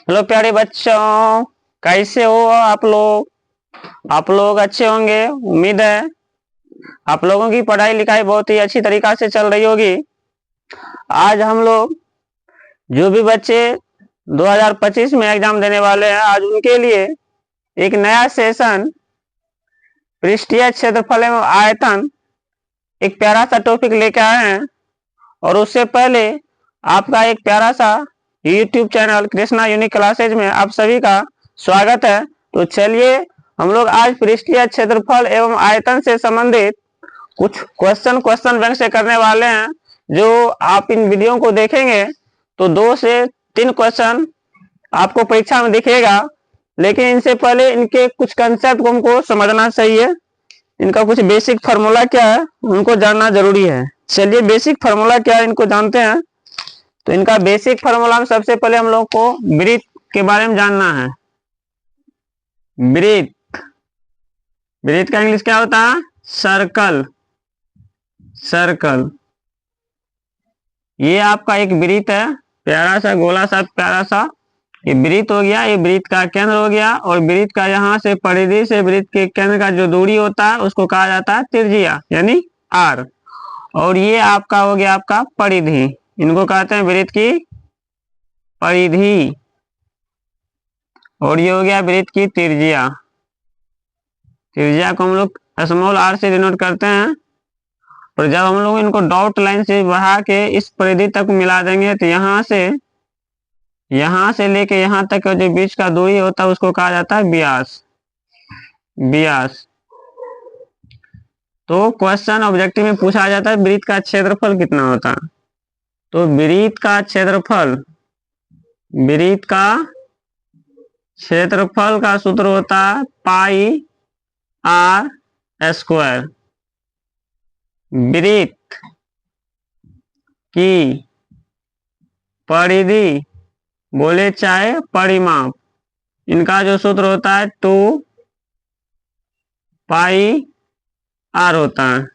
Hello प्यारे बच्चों, कैसे हो आप लोग अच्छे होंगे। उम्मीद है आप लोगों की पढ़ाई लिखाई बहुत ही अच्छी तरीका से चल रही होगी। आज हम लोग जो भी बच्चे 2025 में एग्जाम देने वाले हैं, आज उनके लिए एक नया सेशन पृष्ठीय क्षेत्रफल एवं आयतन एक प्यारा सा टॉपिक लेके आए हैं। और उससे पहले आपका एक प्यारा सा YouTube channel Krishna unique classes में आप सभी का स्वागत है। तो चलिए हम लोग आज पृष्ठीय क्षेत्रफल एवं आयतन से संबंधित कुछ क्वेश्चन बैंक से करने वाले हैं। जो आप इन वीडियो को देखेंगे तो 2 से 3 क्वेश्चन आपको परीक्षा में दिखेगा, लेकिन इनसे पहले इनके कुछ कंसेप्ट को हमको समझना चाहिए। इनका कुछ बेसिक फार्मूला क्या है उनको जानना जरूरी है। चलिए बेसिक फार्मूला क्या है इनको जानते हैं। तो इनका बेसिक फार्मूला में सबसे पहले हम लोग को वृत्त के बारे में जानना है। वृत्त का इंग्लिश क्या होता है? सर्कल। ये आपका एक वृत्त है, प्यारा सा गोला सा प्यारा सा ये वृत्त हो गया। ये वृत्त का केंद्र हो गया, और वृत्त का यहाँ से परिधि से वृत्त के केंद्र का जो दूरी होता है उसको कहा जाता है त्रिज्या, यानी आर। और ये आपका हो गया आपका परिधि, इनको कहते हैं वृत्त की परिधि। और ये हो गया वृत्त की त्रिज्या। त्रिज्या को हम लोग स्मॉल आर से डिनोट करते हैं। और जब हम लोग इनको डॉट लाइन से बढ़ा के इस परिधि तक मिला देंगे तो यहाँ से लेके यहाँ तक का जो बीच का दूरी होता है उसको कहा जाता है व्यास। तो क्वेश्चन ऑब्जेक्टिव में पूछा जाता है वृत्त का क्षेत्रफल कितना होता है। तो वृत्त का क्षेत्रफल का सूत्र होता है पाई आर स्क्वायर। वृत्त की परिधि बोले चाहे परिमाप, इनका जो सूत्र होता है 2 पाई आर होता है।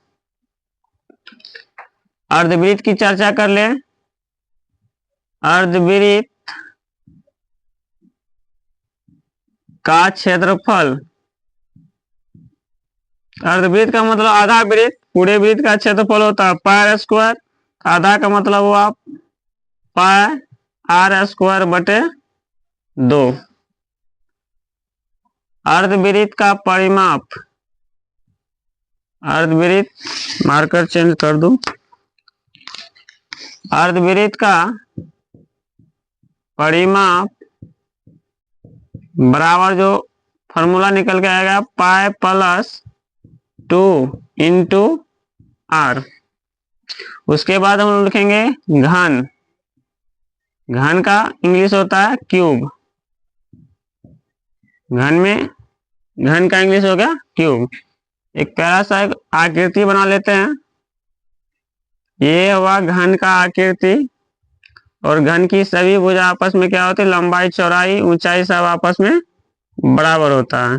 अर्धवृत्त की चर्चा कर ले। अर्धवृत्त का क्षेत्रफल, अर्धवृत्त का मतलब आधा वृत्त, पूरे वृत्त का क्षेत्रफल होता है पाई स्क्वायर। आधा का मतलब हुआ पाई आर स्क्वायर बटे 2। अर्धवृत्त का परिमाप, अर्धवृत्त मार्कर चेंज कर दूं। अर्धवृत्त का परिमाप बराबर जो फॉर्मूला निकल के आएगा पाई प्लस 2 इंटू आर। उसके बाद हम लोग लिखेंगे घन। घन का इंग्लिश होता है क्यूब। घन का इंग्लिश हो गया क्यूब। एक प्यारा सा आकृति बना लेते हैं। ये हुआ घन का आकृति, और घन की सभी भुजा आपस में क्या होती है? लंबाई चौड़ाई ऊंचाई सब आपस में बराबर होता है।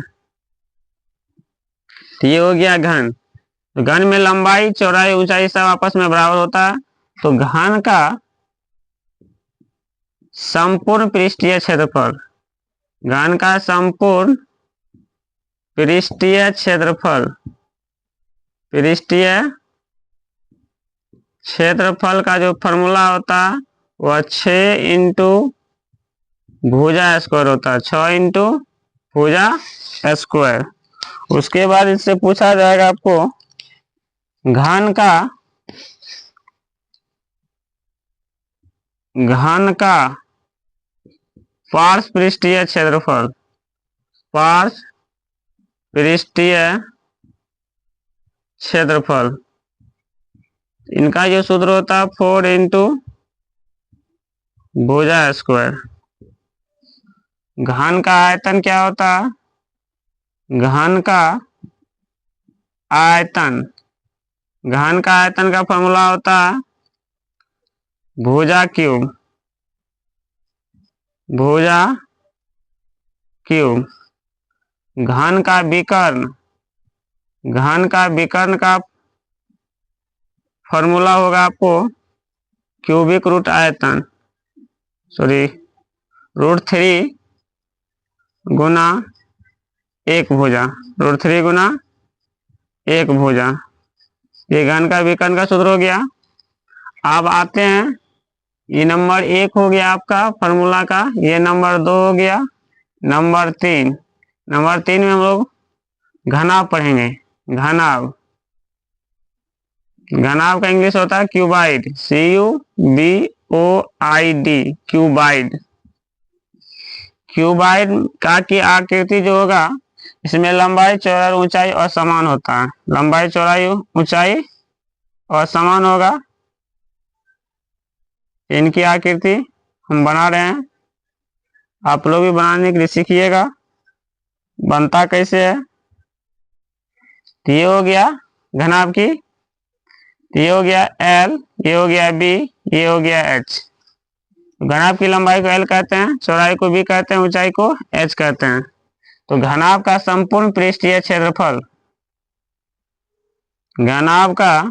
तो ये हो गया घन। तो घन में लंबाई चौड़ाई ऊंचाई सब आपस में बराबर होता है। तो घन का संपूर्ण पृष्ठीय क्षेत्रफल, घन का संपूर्ण पृष्ठीय क्षेत्रफल का जो फॉर्मूला होता है वह 6 इंटू भुजा स्क्वायर होता है। 6 इंटू भुजा स्क्वायर। उसके बाद इससे पूछा जाएगा आपको घन का पार्श्व पृष्ठीय क्षेत्रफल, पार्श्व पृष्ठीय क्षेत्रफल, इनका जो सूत्र होता है 4 इंटू भुजा स्क्वायर। घन का आयतन क्या होता है? घन का आयतन का फॉर्मूला होता है भुजा क्यूब। घन का विकर्ण का फॉर्मूला होगा आपको क्यूबिक रूट आयतन, √3 गुना 1 भुजा, √3 गुना 1 भुजा। ये घन का विकर्ण का सूत्र हो गया। अब आते हैं, ये नंबर 1 हो गया आपका फॉर्मूला का, ये नंबर 2 हो गया, नंबर 3 में हम लोग घनाभ पढ़ेंगे। घनाभ का इंग्लिश होता है क्यूबाइड, CUBOID, क्यूबाइड। क्यूबाइड का की आकृति जो होगा, इसमें लंबाई चौड़ाई और ऊंचाई असमान होता है। लंबाई चौड़ाई ऊंचाई असमान होगा। इनकी आकृति हम बना रहे हैं, आप लोग भी बनाने के लिए सीखिएगा बनता कैसे है। ये हो गया घनाभ की, ये हो गया L, ये हो गया B, ये हो गया H। घनाभ की लंबाई को L कहते हैं, चौड़ाई को B कहते हैं, ऊंचाई को H कहते हैं। तो घनाभ का संपूर्ण पृष्ठीय क्षेत्रफल, घनाभ का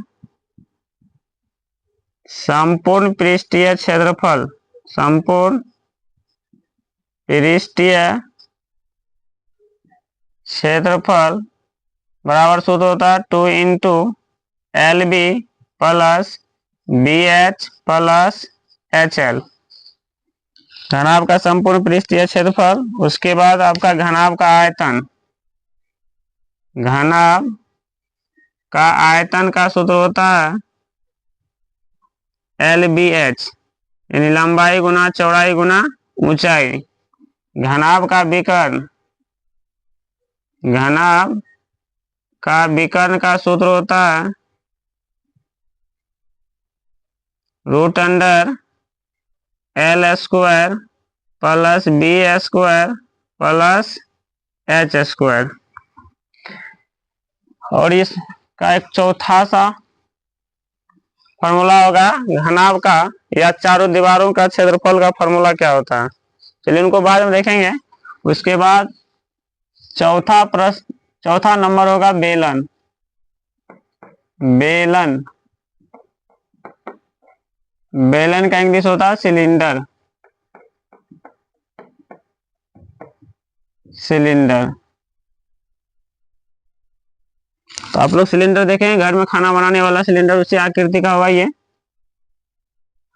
संपूर्ण पृष्ठीय क्षेत्रफल, संपूर्ण पृष्ठीय क्षेत्रफल बराबर सूत्र होता है 2 into LB plus BH plus HL। घनाभ का संपूर्ण पृष्ठीय क्षेत्रफल, उसके बाद आपका घनाभ का आयतन, घनाभ का आयतन का सूत्र होता है LBH, यानी लंबाई गुना चौड़ाई गुना ऊंचाई। घनाभ का विकर्ण, घनाभ का विकर्ण का सूत्र होता है √L² plus B² plus H²। और इसका एक चौथा सा फॉर्मूला होगा घनाभ का, या चारों दीवारों का क्षेत्रफल का फॉर्मूला क्या होता है, चलिए उनको बाद में देखेंगे। उसके बाद चौथा नंबर होगा बेलन। बेलन का इंग्लिश होता है सिलेंडर। तो आप लोग सिलेंडर देखें, घर में खाना बनाने वाला सिलेंडर उसी आकृति का होगा। ये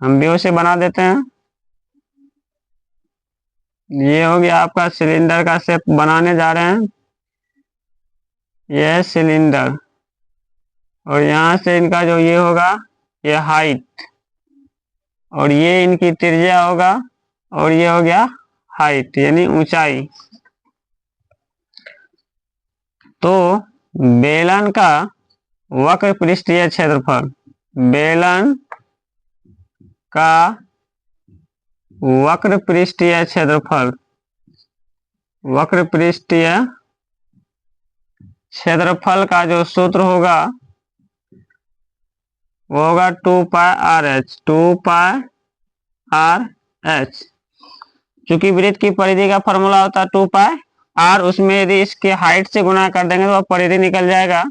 हम भी उसे बना देते हैं। ये हो गया आपका सिलेंडर का शेप बनाने जा रहे हैं। ये सिलेंडर, और यहाँ से इनका जो ये होगा, ये हाइट, और ये इनकी त्रिज्या होगा, और ये हो गया हाइट यानी ऊंचाई। तो बेलन का वक्र पृष्ठीय क्षेत्रफल, बेलन का वक्र पृष्ठीय क्षेत्रफल, वक्र पृष्ठीय क्षेत्रफल का जो सूत्र होगा वो होगा 2πRh, 2πRh। चूंकि वृत्त की परिधि का फॉर्मूला होता है 2πr, उसमें यदि इसके हाइट से गुणा कर देंगे तो परिधि निकल जाएगा।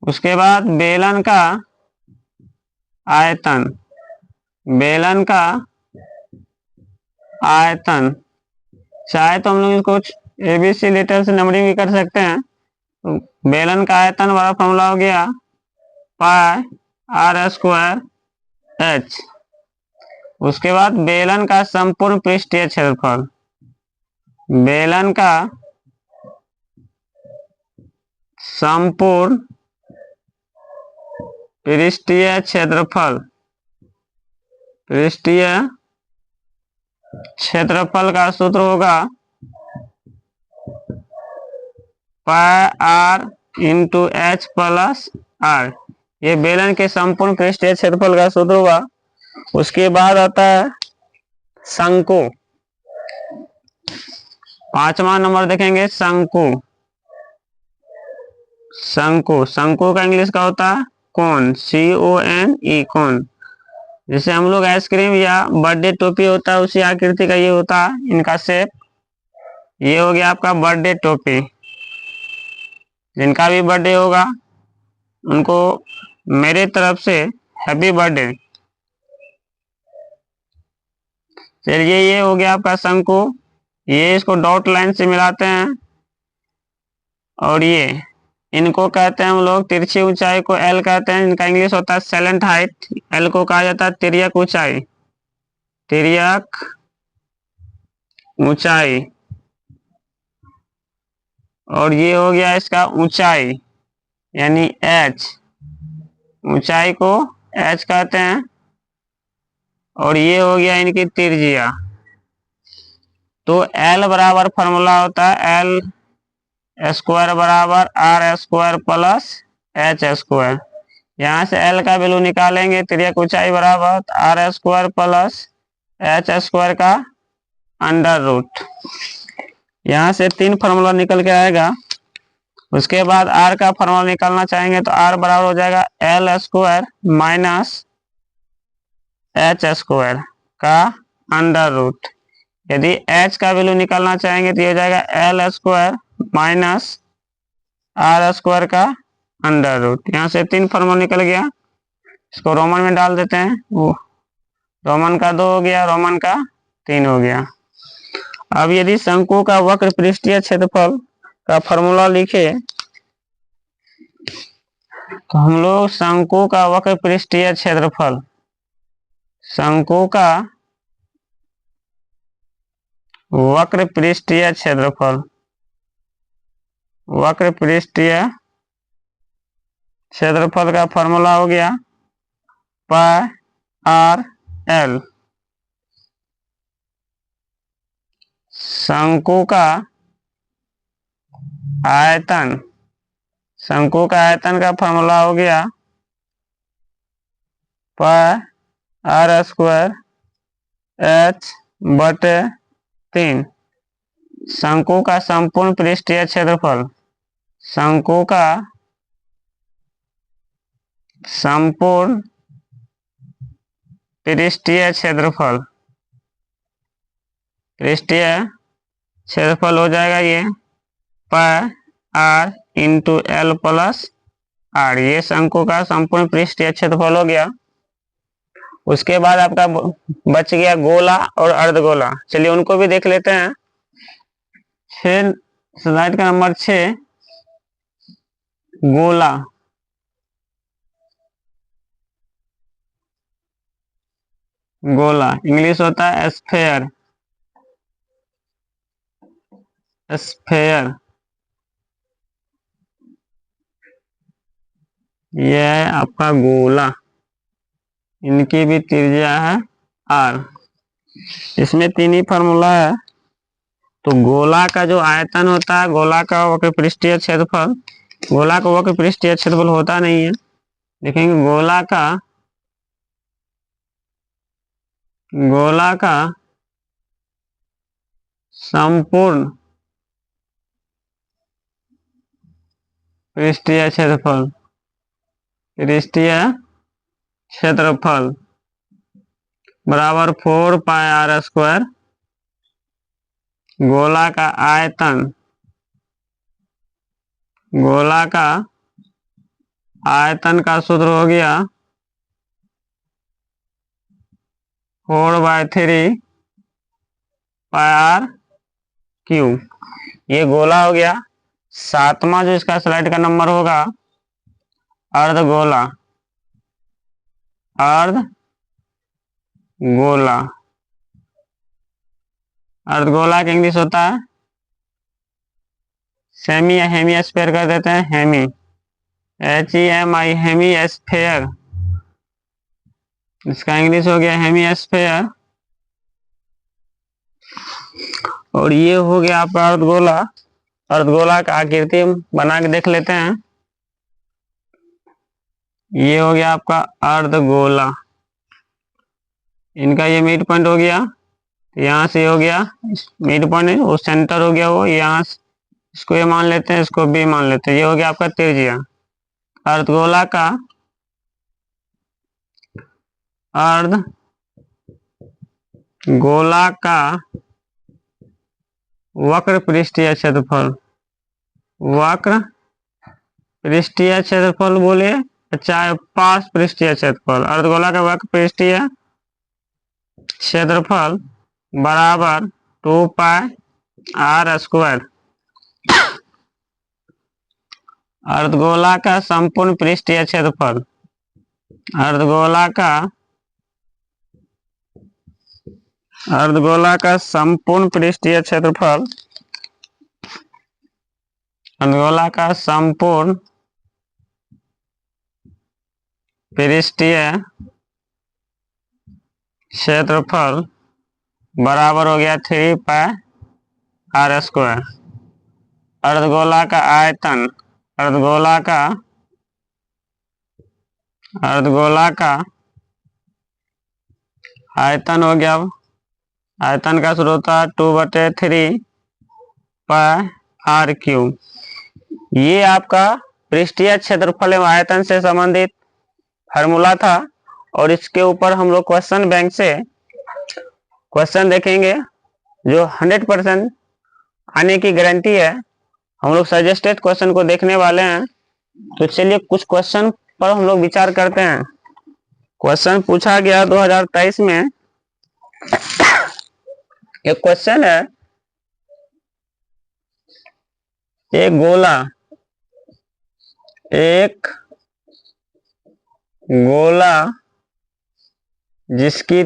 उसके बाद बेलन का आयतन, बेलन का आयतन, चाहे तो हम लोग इसको ABC लेटर से नंबरिंग भी कर सकते हैं। तो बेलन का आयतन वाला फॉर्मूला हो गया πr²h। उसके बाद बेलन का संपूर्ण पृष्ठीय क्षेत्रफल, बेलन का संपूर्ण पृष्ठीय क्षेत्रफल, पृष्ठीय क्षेत्रफल का सूत्र होगा πr into H plus R। ये बेलन के संपूर्ण पृष्ठीय क्षेत्रफल का सूत्र होगा। उसके बाद आता है शंकु। 5वां नंबर देखेंगे शंकु। शंकु का इंग्लिश का होता है कोन, CONE, कोन। जैसे हम लोग आइसक्रीम या बर्थडे टोपी होता है उसी आकृति का ये होता है इनका शेप। ये हो गया आपका बर्थडे टोपी। जिनका भी बर्थडे होगा उनको मेरे तरफ से हैप्पी बर्थडे। चलिए ये हो गया आपका शंकु। ये इसको डॉट लाइन से मिलाते हैं और ये इनको कहते हैं हम लोग तिरछी ऊंचाई को एल कहते हैं। इनका इंग्लिश होता है सैलेंट हाइट। एल को कहा जाता है तिर्यक ऊंचाई, तिर्यक ऊंचाई। और ये हो गया इसका ऊंचाई यानी एच, ऊंचाई को एच कहते हैं। और ये हो गया इनकी त्रिज्या। तो एल बराबर फॉर्मूला होता है एल स्क्वायर बराबर R square plus H square. यहाँ से एल का वैल्यू निकालेंगे, तिर्यक ऊंचाई बराबर R square plus H square का अंडर रूट। यहाँ से 3 फार्मूला निकल के आएगा। उसके बाद आर का फार्मूला निकालना चाहेंगे तो आर बराबर हो जाएगा L square minus H square का अंडर रूट। यदि एच का वैल्यू निकालना चाहेंगे तो ये हो जाएगा L square minus R square का अंडर रूट। यहाँ से 3 फार्मूला निकल गया। इसको रोमन में डाल देते हैं। वो रोमन का 2 हो गया, रोमन का 3 हो गया। अब यदि शंकु का वक्र पृष्ठीय क्षेत्रफल का फॉर्मूला लिखे तो हम लोग शंकु का वक्र पृष्ठीय क्षेत्रफल, शंकु का वक्र पृष्ठीय क्षेत्रफल, वक्र पृष्ठीय क्षेत्रफल का फॉर्मूला हो गया पाई आर एल। शंकु का आयतन, शंकु का आयतन का फॉर्मूला हो गया पाई आर स्क्वायर एच बटे 3। शंकु का संपूर्ण पृष्ठीय क्षेत्रफल, शंकु का संपूर्ण पृष्ठीय क्षेत्रफल, पृष्ठीय क्षेत्रफल हो जाएगा ये pi R into L plus R. ये शंकु का संपूर्ण पृष्ठीय क्षेत्रफल हो गया। उसके बाद आपका बच गया गोला और अर्धगोला। चलिए उनको भी देख लेते हैं। स्लाइड का नंबर 6, गोला। गोला इंग्लिश होता है स्फेयर, स्फेयर। यह है आपका गोला, इनकी भी त्रिज्या है आर। इसमें 3 ही फार्मूला है। तो गोला का जो आयतन होता है, गोला का वक्र पृष्ठीय क्षेत्रफल, गोला का वक्र पृष्ठीय क्षेत्रफल होता नहीं है। देखेंगे गोला का संपूर्ण पृष्ठीय क्षेत्रफल, पृष्ठीय क्षेत्रफल बराबर 4 पाई आर स्क्वायर। गोला का आयतन, गोला का आयतन का सूत्र हो गया 4/3 पाई आर क्यू। ये गोला हो गया। 7वां जो इसका स्लाइड का नंबर होगा अर्धगोला, अर्धगोला। अर्धगोला का इंग्लिश होता है सेमी या हेमी स्फीयर कर देते हैं, हेमी, HEMI, हेमी स्फीयर। इसका इंग्लिश हो गया हेमी स्फीयर। और ये हो गया आपका अर्धगोला। अर्धगोला का आकृति बना के देख लेते हैं। ये हो गया आपका अर्धगोला। इनका ये मिड पॉइंट हो गया, यहाँ से हो गया मिड पॉइंट, वो सेंटर हो गया वो यहाँ। इसको ये मान लेते हैं, इसको बी मान लेते हैं। ये हो गया आपका त्रिज्या। अर्धगोला का अर्धगोला का वक्र पृष्ठीय क्षेत्रफल, वक्र पृष्ठीय क्षेत्रफल बोले चाहे पास पृष्ठीय क्षेत्रफल, अर्धगोला का वक्र पृष्ठीय क्षेत्रफल बराबर 2πr²। अर्धगोला का संपूर्ण पृष्ठीय क्षेत्रफल, अर्धगोला का संपूर्ण पृष्ठीय क्षेत्रफल, अर्धगोला का संपूर्ण पृष्ठीय क्षेत्रफल बराबर हो गया 3πr²। अर्धगोला का आयतन, अर्धगोला का आयतन हो गया, आयतन का सूत्र होता है 2/3πr³। ये आपका पृष्ठीय क्षेत्रफल एवं आयतन से संबंधित फार्मूला था, और इसके ऊपर हम लोग क्वेश्चन बैंक से क्वेश्चन देखेंगे जो 100% आने की गारंटी है। हम लोग सजेस्टेड क्वेश्चन को देखने वाले हैं। तो चलिए कुछ क्वेश्चन पर हम लोग विचार करते हैं। क्वेश्चन पूछा गया 2023 में, एक क्वेश्चन है, एक गोला जिसकी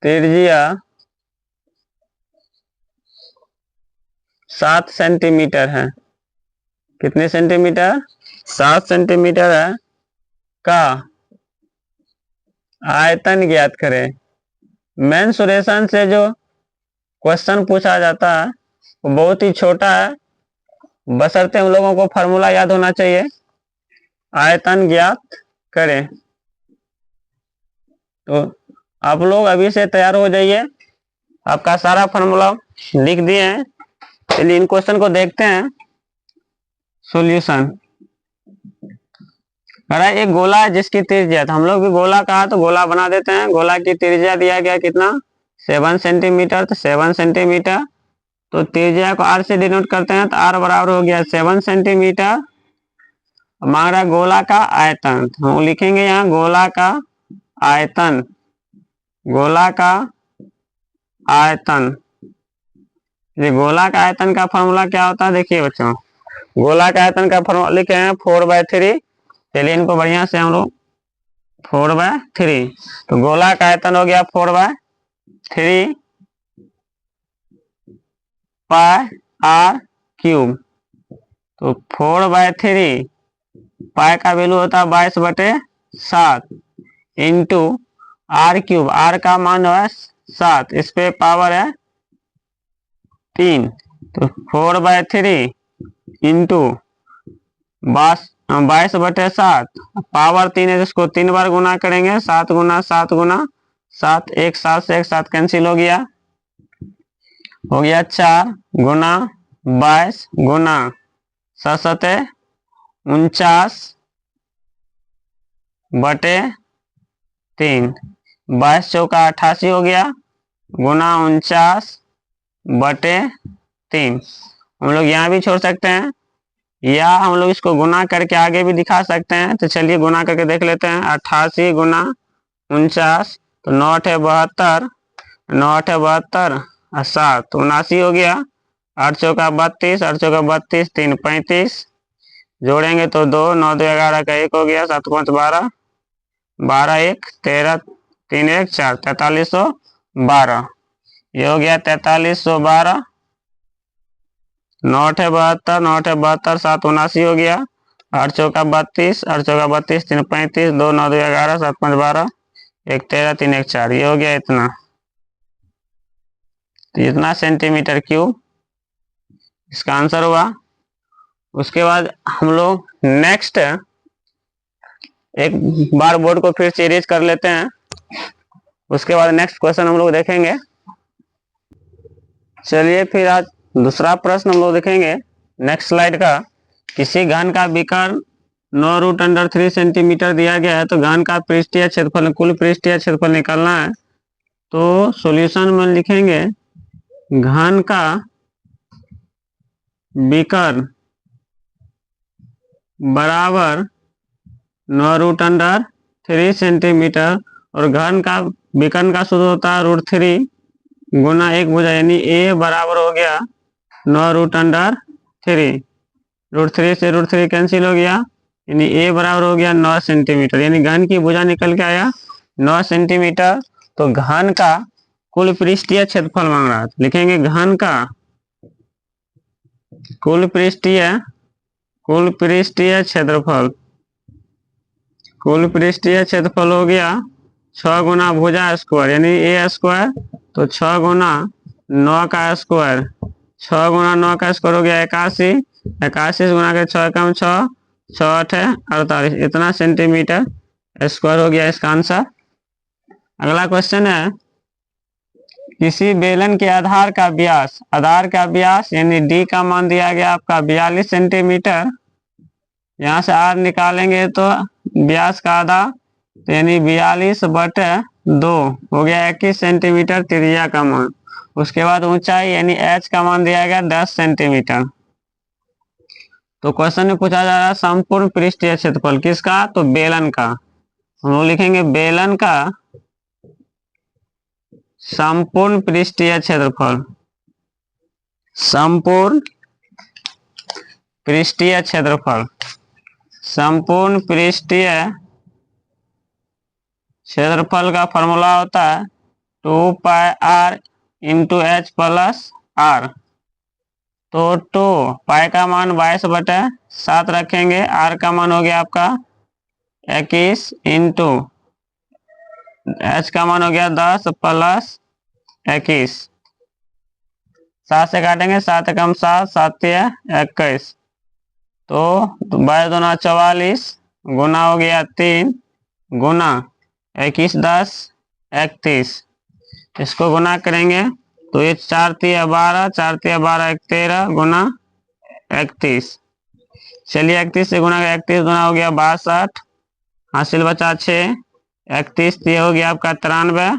त्रिज्या 7 सेंटीमीटर है। कितने सेंटीमीटर? 7 सेंटीमीटर है का आयतन ज्ञात करें। मेंसुरेशन से जो क्वेश्चन पूछा जाता है वो बहुत ही छोटा है, बशर्ते हम लोगों को फार्मूला याद होना चाहिए। आयतन ज्ञात करें। तो आप लोग अभी से तैयार हो जाइए, आपका सारा फार्मूला लिख दिए हैं। चलिए इन क्वेश्चन को देखते हैं। सॉल्यूशन। एक गोला है जिसकी त्रिज्या, तो हम लोग भी गोला कहा तो गोला बना देते हैं। गोला की त्रिज्या दिया गया कितना? 7 सेंटीमीटर। तो 7 सेंटीमीटर, तो त्रिज्या को r से डिनोट करते हैं, तो r बराबर हो गया 7 सेंटीमीटर। मांग रहा गोला का आयतन, तो हम लिखेंगे यहाँ गोला का आयतन, गोला का आयतन। ये गोला का आयतन का फॉर्मूला क्या होता है? देखिए बच्चों, गोला का आयतन का फॉर्मूला लिखे हैं 4/3। चलिए इनको बढ़िया से हम लोग 4/3। तो गोला का आयतन हो गया 4/3 πr³। तो 4/3 पाई का वैल्यू होता है 22/7 इंटू r³ r का मान है 7, इस पे पावर है 3। तो 4/3 इंटू 22/7 पावर 3 है, जिसको 3 बार गुना करेंगे। 7 गुना 7 गुना 7, 1 7 से 1 7 कैंसिल हो गया 4 गुना 22 गुना 7 7 49/3, 22 चौका 88 हो गया गुना 49/3। हम लोग यहाँ भी छोड़ सकते हैं, या हम लोग इसको गुना करके आगे भी दिखा सकते हैं। तो चलिए गुना करके देख लेते हैं। 88 गुना 49, तो 9 8 72, 9 8 72 और 7 79 हो गया। 8 चौका 32, 8 चौका 32, 3 35, जोड़ेंगे तो 2, 9 2 11 का 1 हो गया, 7 5 12, 12 1 13, 3 1 4, 4312। ये हो गया 4312। 9 8 72, 9 8 72, 7 79 हो गया। 8 चौका 32, 8 चौका 32, 3 35, 2 9 2 11, 7 5 12, 1 13, 3 1 4। ये हो गया इतना, तो इतना सेंटीमीटर क्यूब इसका आंसर हुआ। उसके बाद हम लोग नेक्स्ट एक बार बोर्ड को फिर से इरेज कर लेते हैं। उसके बाद नेक्स्ट क्वेश्चन हम लोग देखेंगे। चलिए फिर आज दूसरा प्रश्न हम लोग देखेंगे नेक्स्ट स्लाइड का। किसी घन का विकर्ण 9√√3 सेंटीमीटर दिया गया है, तो घन का पृष्ठीय क्षेत्रफल, कुल पृष्ठीय क्षेत्रफल निकालना है। तो सॉल्यूशन में लिखेंगे घन का विकर्ण बराबर 9√3 3 सेंटीमीटर, और घन का विकर्ण का सूत्र होता है √3 गुना 1 भुजा, यानी ए बराबर हो गया 9√3। √3 से √3 कैंसिल हो गया, यानी ए बराबर हो गया 9 सेंटीमीटर, यानी घन की भुजा निकल के आया 9 सेंटीमीटर। तो घन का कुल पृष्ठीय क्षेत्रफल मांग रहा है, लिखेंगे घन का कुल पृष्ठीय क्षेत्रफल, कुल पृष्ठीय क्षेत्रफल हो गया 6 गुना भुजा स्क्वायर, यानी ए स्क्वायर, तो 6 गुना 9 का स्क्वायर, 6 गुना 9 का स्क्वायर हो गया 81, 81 गुना के 6 कम 6, 6 8 है 48, इतना सेंटीमीटर स्क्वायर हो गया इसका आंसर। अगला क्वेश्चन है, किसी बेलन के आधार का व्यास यानी डी का मान दिया गया आपका 42 सेंटीमीटर। यहाँ से आर निकालेंगे तो व्यास का आधा, तो यानी 42/2 हो गया 21 सेंटीमीटर त्रिज्या का मान। उसके बाद ऊंचाई यानी एच का मान दिया गया 10 सेंटीमीटर। तो क्वेश्चन में पूछा जा रहा है संपूर्ण पृष्ठीय क्षेत्रफल किसका, तो बेलन का। हम लोग लिखेंगे बेलन का संपूर्ण पृष्ठीय क्षेत्रफल, संपूर्ण पृष्ठीय क्षेत्रफल, संपूर्ण पृष्ठीय क्षेत्रफल का फॉर्मूला होता है 2πr × h + r। तो 2 पाई का मान 22/7 रखेंगे, r का मान हो गया आपका 21 × h का मान हो गया 10 + 21, 7 से काटेंगे, 7 कम 7, 7 21, तो 22 दूना 44 गुना हो गया 3 गुना 21 10 31, इसको गुना करेंगे तो ये 4 × 12, 4 × 12 13 गुना 31। चलिए 31 से गुना 31 गुना हो गया 62, हासिल बचा 6, 31 ये हो गया आपका 93,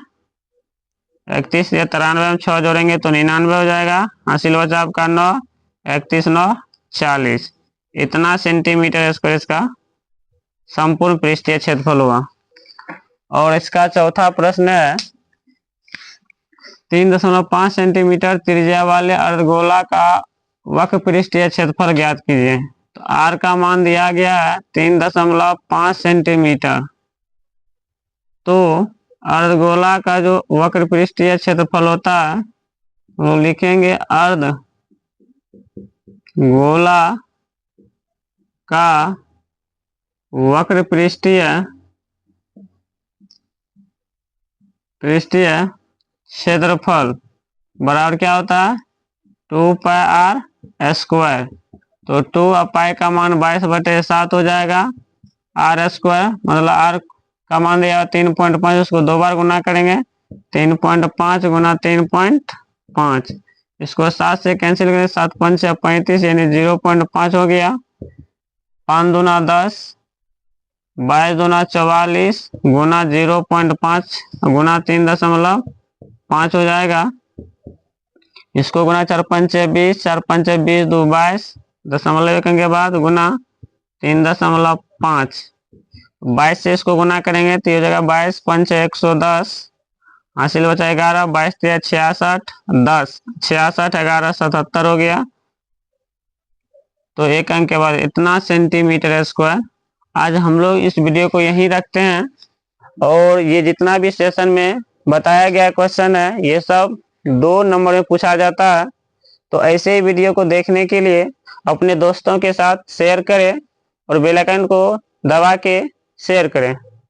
31 ये 93 में 6 जोड़ेंगे तो 99 हो जाएगा, हासिल बचा आपका 9, 31 9 40, इतना सेंटीमीटर स्क्वायर इसका संपूर्ण पृष्ठीय क्षेत्रफल हुआ। और इसका चौथा प्रश्न है, 3.5 सेंटीमीटर त्रिज्या वाले अर्धगोला का वक्र पृष्ठीय क्षेत्रफल ज्ञात कीजिए। तो आर का मान दिया गया है 3.5 सेंटीमीटर। तो अर्धगोला का जो वक्र पृष्ठीय क्षेत्रफल होता है वो लिखेंगे अर्धगोला का वक्र पृष्ठीय क्षेत्रफल बराबर क्या होता है 2πr²। तो 2 और पाई का मान 22/7 हो जाएगा, r² मतलब r का मान दिया 3.5, उसको 2 बार गुना करेंगे, 3.5 गुना 3.5, इसको 7 से कैंसिल करेंगे, 7 5 35 यानी 0.5 हो गया, 5 दूना 10, 22 दूना 44 गुना 0.5 गुना 3.5 हो जाएगा, इसको गुना 4 5 20, 4 5 20 2 22, दशमलव के बाद गुना 3.5, 22 से इसको गुना करेंगे तो ये हो जाएगा 22 5 110, हासिल बचा 11, 22 66 10, 66 11 77 हो गया। तो एक अंक के बाद इतना सेंटीमीटर स्क्वायर। आज हम लोग इस वीडियो को यहीं रखते हैं, और ये जितना भी सेशन में बताया गया क्वेश्चन है ये सब 2 नंबर में पूछा जाता है। तो ऐसे ही वीडियो को देखने के लिए अपने दोस्तों के साथ शेयर करें और बेल आइकन को दबा के शेयर करें।